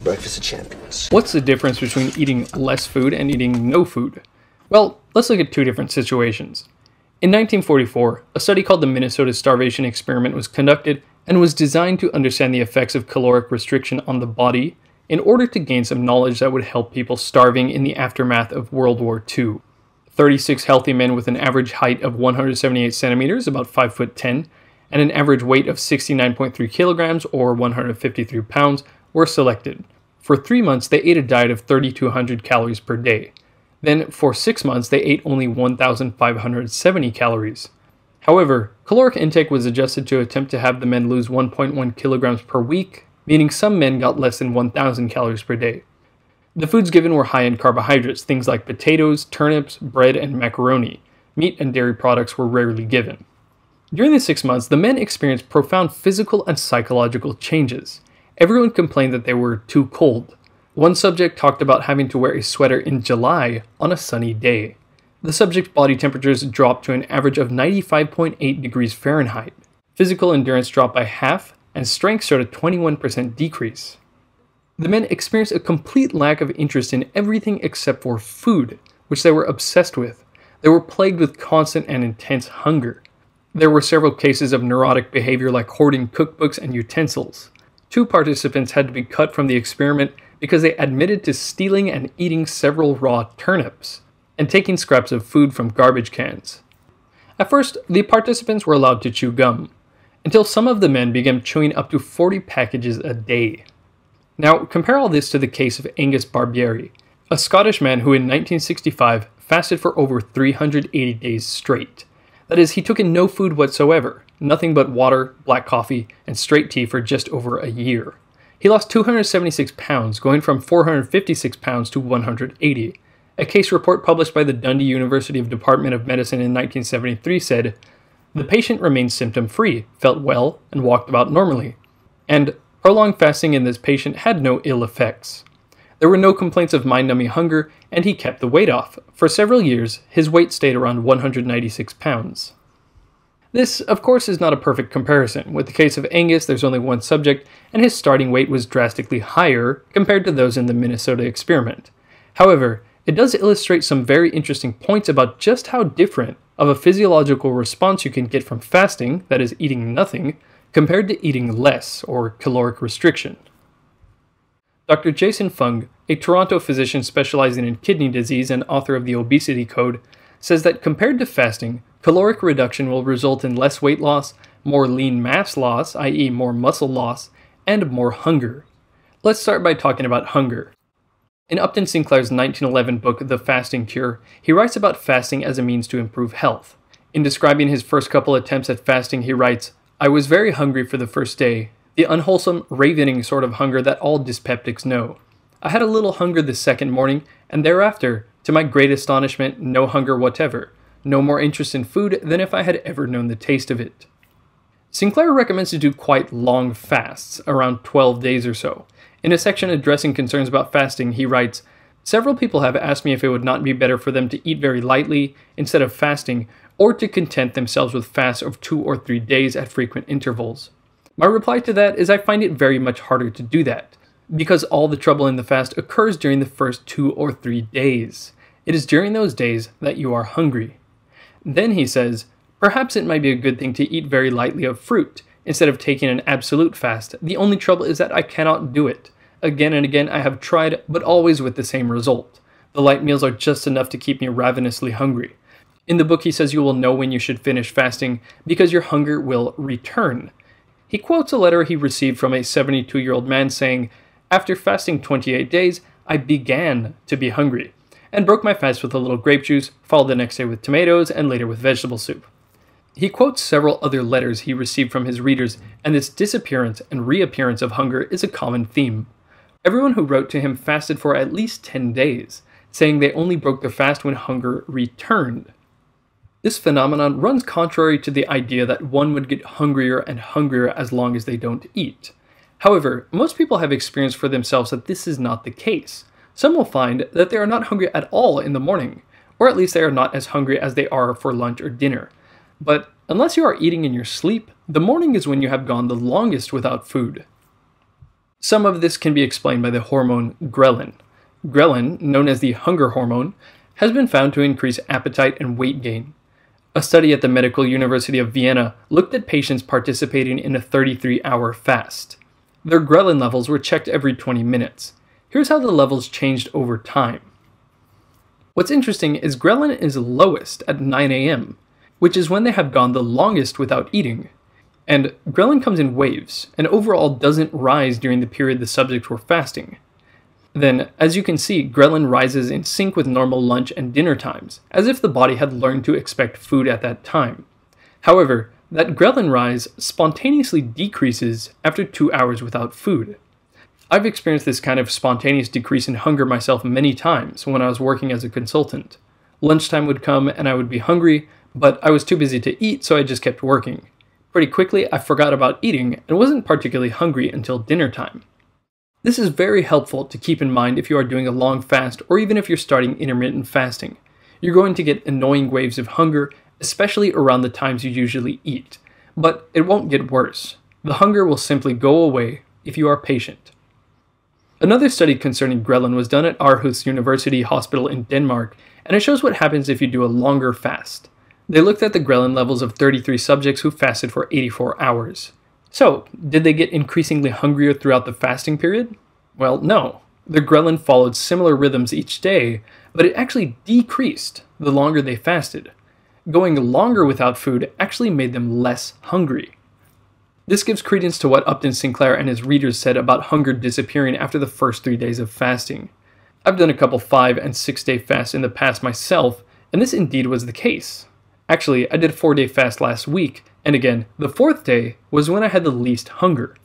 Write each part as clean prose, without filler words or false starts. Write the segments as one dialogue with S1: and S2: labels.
S1: Breakfast of champions.
S2: What's the difference between eating less food and eating no food? Well, let's look at two different situations. In 1944, a study called the Minnesota Starvation Experiment was conducted and was designed to understand the effects of caloric restriction on the body in order to gain some knowledge that would help people starving in the aftermath of World War II. 36 healthy men with an average height of 178 centimeters, about 5'10", and an average weight of 69.3 kilograms or 153 pounds were selected. For 3 months, they ate a diet of 3,200 calories per day. Then, for 6 months, they ate only 1,570 calories. However, caloric intake was adjusted to attempt to have the men lose 1.1 kilograms per week, meaning some men got less than 1,000 calories per day. The foods given were high in carbohydrates, things like potatoes, turnips, bread, and macaroni. Meat and dairy products were rarely given. During the 6 months, the men experienced profound physical and psychological changes. Everyone complained that they were too cold. One subject talked about having to wear a sweater in July on a sunny day. The subject's body temperatures dropped to an average of 95.8 degrees Fahrenheit. Physical endurance dropped by half, and strength showed a 21% decrease. The men experienced a complete lack of interest in everything except for food, which they were obsessed with. They were plagued with constant and intense hunger. There were several cases of neurotic behavior like hoarding cookbooks and utensils. 2 participants had to be cut from the experiment because they admitted to stealing and eating several raw turnips, and taking scraps of food from garbage cans. At first, the participants were allowed to chew gum, until some of the men began chewing up to 40 packages a day. Now, compare all this to the case of Angus Barbieri, a Scottish man who in 1965 fasted for over 380 days straight. That is, he took in no food whatsoever, nothing but water, black coffee, and straight tea for just over a year. He lost 276 pounds, going from 456 pounds to 180. A case report published by the Dundee University Department of Medicine in 1973 said, "The patient remained symptom-free, felt well, and walked about normally." And prolonged fasting in this patient had no ill effects. There were no complaints of mind-numbing hunger, and he kept the weight off. For several years, his weight stayed around 196 pounds. This, of course, is not a perfect comparison. With the case of Angus, there's only one subject, and his starting weight was drastically higher compared to those in the Minnesota experiment. However, it does illustrate some very interesting points about just how different of a physiological response you can get from fasting, that is, eating nothing, compared to eating less, or caloric restriction. Dr. Jason Fung, a Toronto physician specializing in kidney disease and author of the Obesity Code, says that compared to fasting, caloric reduction will result in less weight loss, more lean mass loss, i.e. more muscle loss, and more hunger. Let's start by talking about hunger. In Upton Sinclair's 1911 book, The Fasting Cure, he writes about fasting as a means to improve health. In describing his first couple attempts at fasting, he writes, "I was very hungry for the first day, the unwholesome, ravening sort of hunger that all dyspeptics know. I had a little hunger the second morning, and thereafter, to my great astonishment, no hunger whatever, no more interest in food than if I had ever known the taste of it." Sinclair recommends to do quite long fasts, around 12 days or so. In a section addressing concerns about fasting, he writes, "Several people have asked me if it would not be better for them to eat very lightly instead of fasting, or to content themselves with fasts of 2 or 3 days at frequent intervals. My reply to that is I find it very much harder to do that, because all the trouble in the fast occurs during the first 2 or 3 days. It is during those days that you are hungry." Then he says, "Perhaps it might be a good thing to eat very lightly of fruit, instead of taking an absolute fast. The only trouble is that I cannot do it. Again and again I have tried, but always with the same result. The light meals are just enough to keep me ravenously hungry." In the book he says you will know when you should finish fasting because your hunger will return. He quotes a letter he received from a 72-year-old man saying, "After fasting 28 days, I began to be hungry, and broke my fast with a little grape juice, followed the next day with tomatoes, and later with vegetable soup." He quotes several other letters he received from his readers, and this disappearance and reappearance of hunger is a common theme. Everyone who wrote to him fasted for at least 10 days, saying they only broke their fast when hunger returned. This phenomenon runs contrary to the idea that one would get hungrier and hungrier as long as they don't eat. However, most people have experienced for themselves that this is not the case. Some will find that they are not hungry at all in the morning, or at least they are not as hungry as they are for lunch or dinner. But unless you are eating in your sleep, the morning is when you have gone the longest without food. Some of this can be explained by the hormone ghrelin. Ghrelin, known as the hunger hormone, has been found to increase appetite and weight gain. A study at the Medical University of Vienna looked at patients participating in a 33-hour fast. Their ghrelin levels were checked every 20 minutes. Here's how the levels changed over time. What's interesting is ghrelin is lowest at 9 a.m., which is when they have gone the longest without eating. And ghrelin comes in waves, and overall doesn't rise during the period the subjects were fasting. Then, as you can see, ghrelin rises in sync with normal lunch and dinner times, as if the body had learned to expect food at that time. However, that ghrelin rise spontaneously decreases after 2 hours without food. I've experienced this kind of spontaneous decrease in hunger myself many times when I was working as a consultant. Lunchtime would come and I would be hungry, but I was too busy to eat, so I just kept working. Pretty quickly, I forgot about eating and wasn't particularly hungry until dinner time. This is very helpful to keep in mind if you are doing a long fast or even if you're starting intermittent fasting. You're going to get annoying waves of hunger, especially around the times you usually eat. But it won't get worse. The hunger will simply go away if you are patient. Another study concerning ghrelin was done at Aarhus University Hospital in Denmark, and it shows what happens if you do a longer fast. They looked at the ghrelin levels of 33 subjects who fasted for 84 hours. So, did they get increasingly hungrier throughout the fasting period? Well, no. Their ghrelin followed similar rhythms each day, but it actually decreased the longer they fasted. Going longer without food actually made them less hungry. This gives credence to what Upton Sinclair and his readers said about hunger disappearing after the first 3 days of fasting. I've done a couple 5- and 6-day fasts in the past myself, and this indeed was the case. Actually, I did a 4-day fast last week, and again, the 4th day was when I had the least hunger.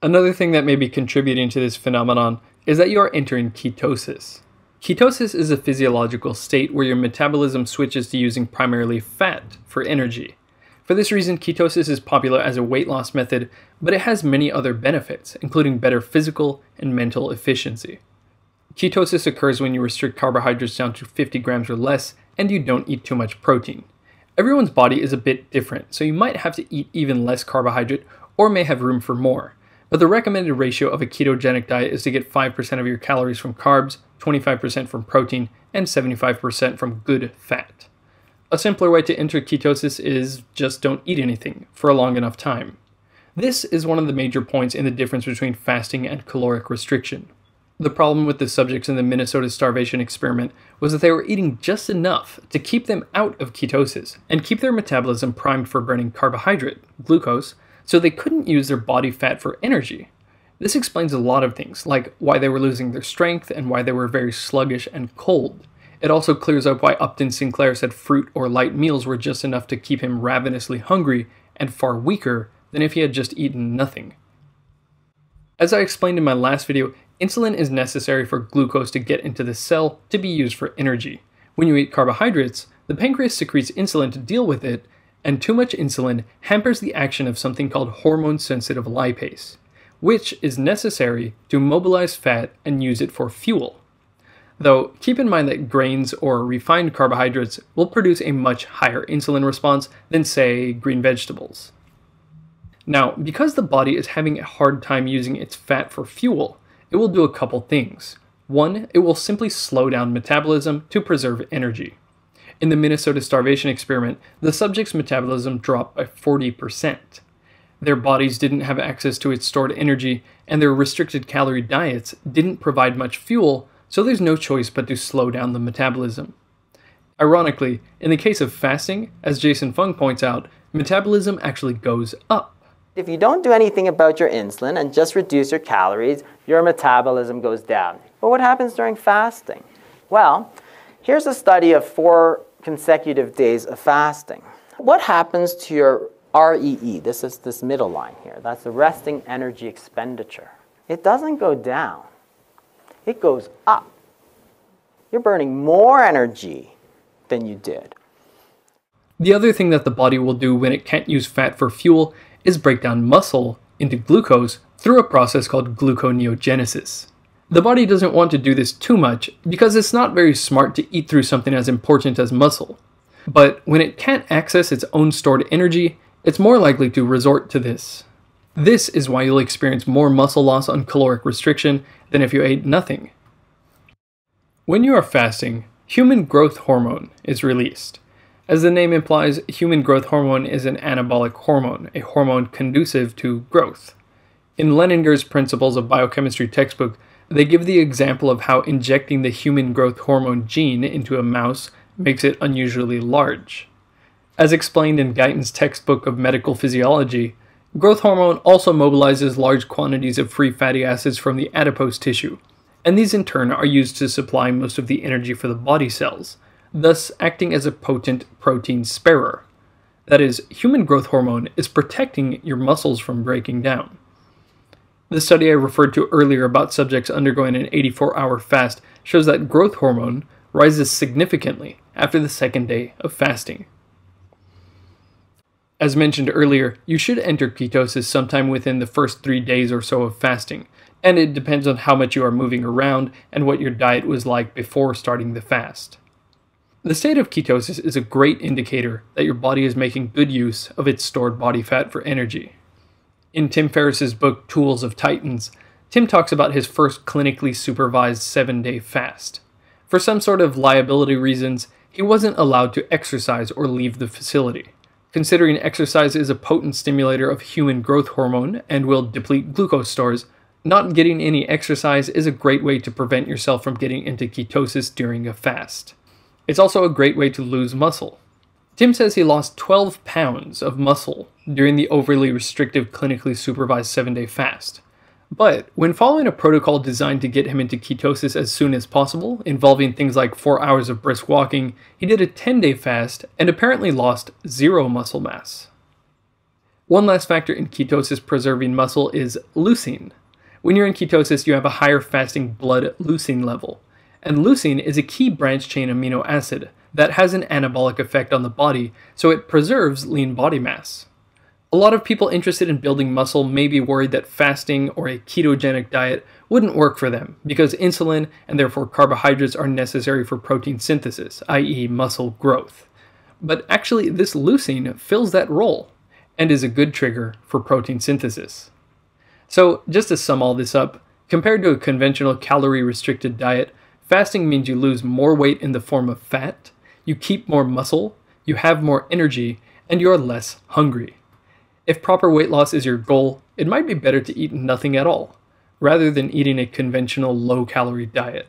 S2: Another thing that may be contributing to this phenomenon is that you are entering ketosis. Ketosis is a physiological state where your metabolism switches to using primarily fat for energy. For this reason, ketosis is popular as a weight loss method, but it has many other benefits, including better physical and mental efficiency. Ketosis occurs when you restrict carbohydrates down to 50 grams or less, and you don't eat too much protein. Everyone's body is a bit different, so you might have to eat even less carbohydrate or may have room for more. But the recommended ratio of a ketogenic diet is to get 5% of your calories from carbs, 25% from protein, and 75% from good fat. A simpler way to enter ketosis is just don't eat anything for a long enough time. This is one of the major points in the difference between fasting and caloric restriction. The problem with the subjects in the Minnesota starvation experiment was that they were eating just enough to keep them out of ketosis and keep their metabolism primed for burning carbohydrate, glucose, so they couldn't use their body fat for energy. This explains a lot of things, like why they were losing their strength and why they were very sluggish and cold. It also clears up why Upton Sinclair said fruit or light meals were just enough to keep him ravenously hungry and far weaker than if he had just eaten nothing. As I explained in my last video, insulin is necessary for glucose to get into the cell to be used for energy. When you eat carbohydrates, the pancreas secretes insulin to deal with it, and too much insulin hampers the action of something called hormone-sensitive lipase, which is necessary to mobilize fat and use it for fuel. Though, keep in mind that grains or refined carbohydrates will produce a much higher insulin response than, say, green vegetables. Now, because the body is having a hard time using its fat for fuel, it will do a couple things. One, it will simply slow down metabolism to preserve energy. In the Minnesota starvation experiment, the subject's metabolism dropped by 40%. Their bodies didn't have access to its stored energy, and their restricted calorie diets didn't provide much fuel, so there's no choice but to slow down the metabolism. Ironically, in the case of fasting, as Jason Fung points out, metabolism actually goes up.
S1: If you don't do anything about your insulin and just reduce your calories, your metabolism goes down. But what happens during fasting? Well, here's a study of 4 consecutive days of fasting. What happens to your REE? This is this middle line here. That's the resting energy expenditure. It doesn't go down. It goes up. You're burning more energy than you did.
S2: The other thing that the body will do when it can't use fat for fuel is break down muscle into glucose through a process called gluconeogenesis. The body doesn't want to do this too much because it's not very smart to eat through something as important as muscle. But when it can't access its own stored energy, it's more likely to resort to this. This is why you'll experience more muscle loss on caloric restriction than if you ate nothing. When you are fasting, human growth hormone is released. As the name implies, human growth hormone is an anabolic hormone, a hormone conducive to growth. In Leninger's Principles of Biochemistry textbook, they give the example of how injecting the human growth hormone gene into a mouse makes it unusually large. As explained in Guyton's textbook of medical physiology, growth hormone also mobilizes large quantities of free fatty acids from the adipose tissue, and these in turn are used to supply most of the energy for the body cells, thus acting as a potent protein sparer. That is, human growth hormone is protecting your muscles from breaking down. The study I referred to earlier about subjects undergoing an 84-hour fast shows that growth hormone rises significantly after the second day of fasting. As mentioned earlier, you should enter ketosis sometime within the first 3 days or so of fasting, and it depends on how much you are moving around and what your diet was like before starting the fast. The state of ketosis is a great indicator that your body is making good use of its stored body fat for energy. In Tim Ferriss's book Tools of Titans, Tim talks about his first clinically supervised 7-day fast. For some sort of liability reasons, he wasn't allowed to exercise or leave the facility. Considering exercise is a potent stimulator of human growth hormone and will deplete glucose stores, not getting any exercise is a great way to prevent yourself from getting into ketosis during a fast. It's also a great way to lose muscle. Tim says he lost 12 pounds of muscle during the overly restrictive clinically supervised 7-day fast. But when following a protocol designed to get him into ketosis as soon as possible, involving things like 4 hours of brisk walking, he did a 10-day fast and apparently lost 0 muscle mass. One last factor in ketosis preserving muscle is leucine. When you're in ketosis, you have a higher fasting blood leucine level. And leucine is a key branch chain amino acid that has an anabolic effect on the body, so it preserves lean body mass. A lot of people interested in building muscle may be worried that fasting or a ketogenic diet wouldn't work for them because insulin and therefore carbohydrates are necessary for protein synthesis, i.e. muscle growth. But actually, this leucine fills that role and is a good trigger for protein synthesis. So, just to sum all this up, compared to a conventional calorie-restricted diet, fasting means you lose more weight in the form of fat, you keep more muscle, you have more energy, and you're less hungry. If proper weight loss is your goal, it might be better to eat nothing at all, rather than eating a conventional low-calorie diet.